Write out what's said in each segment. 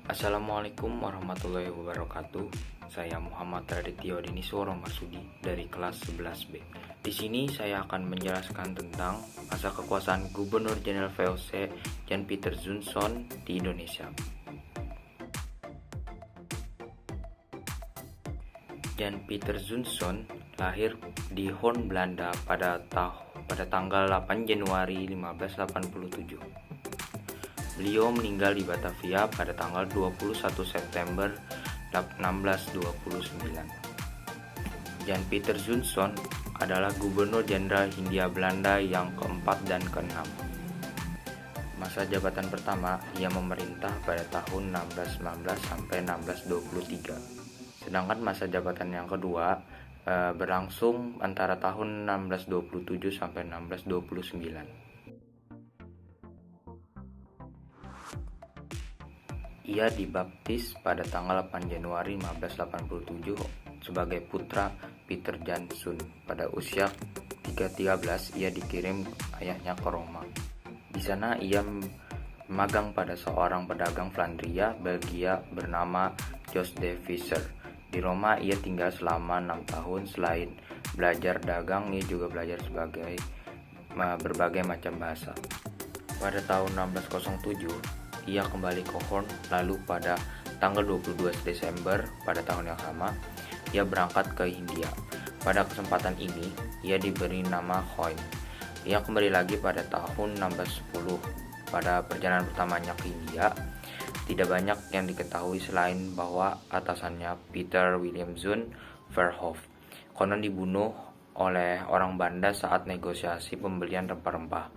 Assalamualaikum warahmatullahi wabarakatuh. Saya Muhammad Radityo Dinisworo Marsudi dari kelas 11B. Di sini saya akan menjelaskan tentang masa kekuasaan Gubernur Jenderal VOC Jan Pieter Zoonson di Indonesia. Jan Pieter Zoonson lahir di Hoorn, Belanda pada tanggal 8 Januari 1587. Beliau meninggal di Batavia pada tanggal 21 September 1629. Jan Pieter Zoonson adalah Gubernur Jenderal Hindia Belanda yang keempat dan keenam. Masa jabatan pertama, ia memerintah pada tahun 1619 sampai 1623. Sedangkan masa jabatan yang kedua berlangsung antara tahun 1627 sampai 1629. Ia dibaptis pada tanggal 8 Januari 1587 sebagai putra Pieter Jan Zoon. Pada usia 13 ia dikirim ayahnya ke Roma. Di sana ia magang pada seorang pedagang Flandria, Belgia bernama Jos de Visser. Di Roma ia tinggal selama 6 tahun. Selain belajar dagang, ia juga belajar berbagai macam bahasa. Pada tahun 1607 ia kembali ke Hoorn, lalu pada tanggal 22 Desember pada tahun yang sama, ia berangkat ke Hindia. Pada kesempatan ini, ia diberi nama Hoin. Ia kembali lagi pada tahun 1610. Pada perjalanan pertamanya ke Hindia, tidak banyak yang diketahui selain bahwa atasannya Peter William Zoon Verhoef konon dibunuh oleh orang Banda saat negosiasi pembelian rempah-rempah.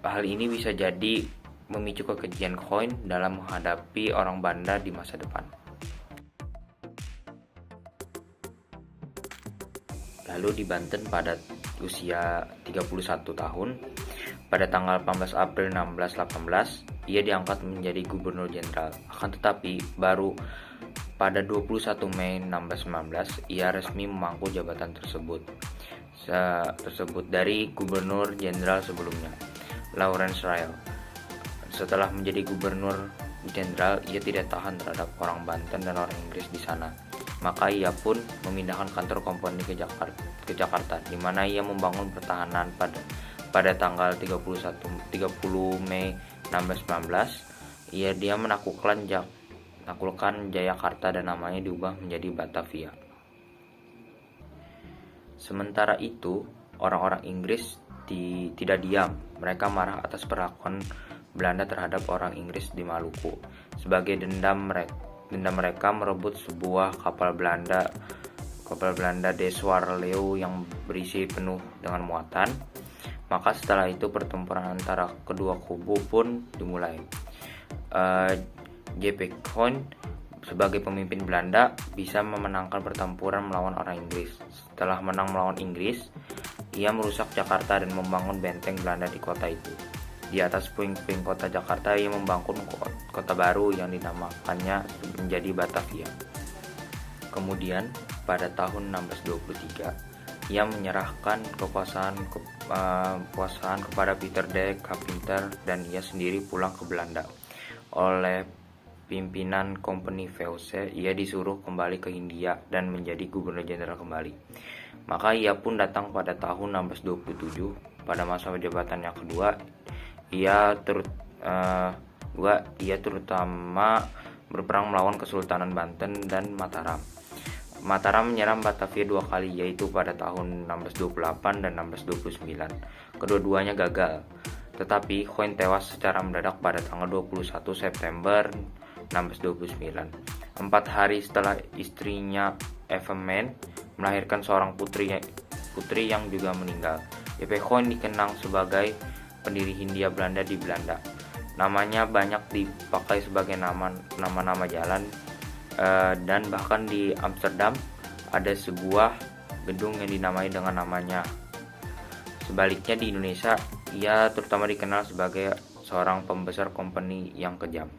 Hal ini bisa jadi memicu kekejian Hoin dalam menghadapi orang Banda di masa depan. Lalu di Banten pada usia 31 tahun, pada tanggal 18 April 1618, ia diangkat menjadi Gubernur Jenderal. Akan tetapi, baru pada 21 Mei 1619, ia resmi memangku jabatan tersebut dari Gubernur Jenderal sebelumnya, Lawrence Ryle. Setelah menjadi Gubernur Jenderal, ia tidak tahan terhadap orang Banten dan orang Inggris di sana. Maka ia pun memindahkan kantor komponi ke Jakarta, di mana ia membangun pertahanan pada tanggal 30 Mei 1619. Dia menaklukkan Jayakarta dan namanya diubah menjadi Batavia. Sementara itu, orang-orang Inggris tidak diam. Mereka marah atas perlakuan Belanda terhadap orang Inggris di Maluku. Sebagai dendam mereka merebut sebuah kapal Belanda Deswar Leo yang berisi penuh dengan muatan. Maka setelah itu pertempuran antara kedua kubu pun dimulai. J.P. Hoin sebagai pemimpin Belanda bisa memenangkan pertempuran melawan orang Inggris. Setelah menang melawan Inggris, ia merusak Jakarta dan membangun benteng Belanda di kota itu. Di atas puing-puing kota Jakarta, ia membangun kota baru yang dinamakannya menjadi Batavia. Kemudian, pada tahun 1623, ia menyerahkan kekuasaan kepada Pieter de Capinter dan ia sendiri pulang ke Belanda. Oleh pimpinan kompeni VOC, ia disuruh kembali ke Hindia dan menjadi Gubernur Jenderal kembali. Maka ia pun datang pada tahun 1627. Pada masa jabatannya kedua, ia terutama berperang melawan Kesultanan Banten dan Mataram. Mataram menyerang Batavia 2 kali, yaitu pada tahun 1628 dan 1629. Kedua-duanya gagal. Tetapi Hoin tewas secara mendadak pada tanggal 21 September 1629. 4 hari setelah istrinya Evemen melahirkan seorang putri yang juga meninggal. J.P. Hoin dikenang sebagai pendiri Hindia Belanda di Belanda. Namanya banyak dipakai sebagai nama jalan, dan bahkan di Amsterdam ada sebuah gedung yang dinamai dengan namanya. Sebaliknya di Indonesia, ia terutama dikenal sebagai seorang pembesar kompeni yang kejam.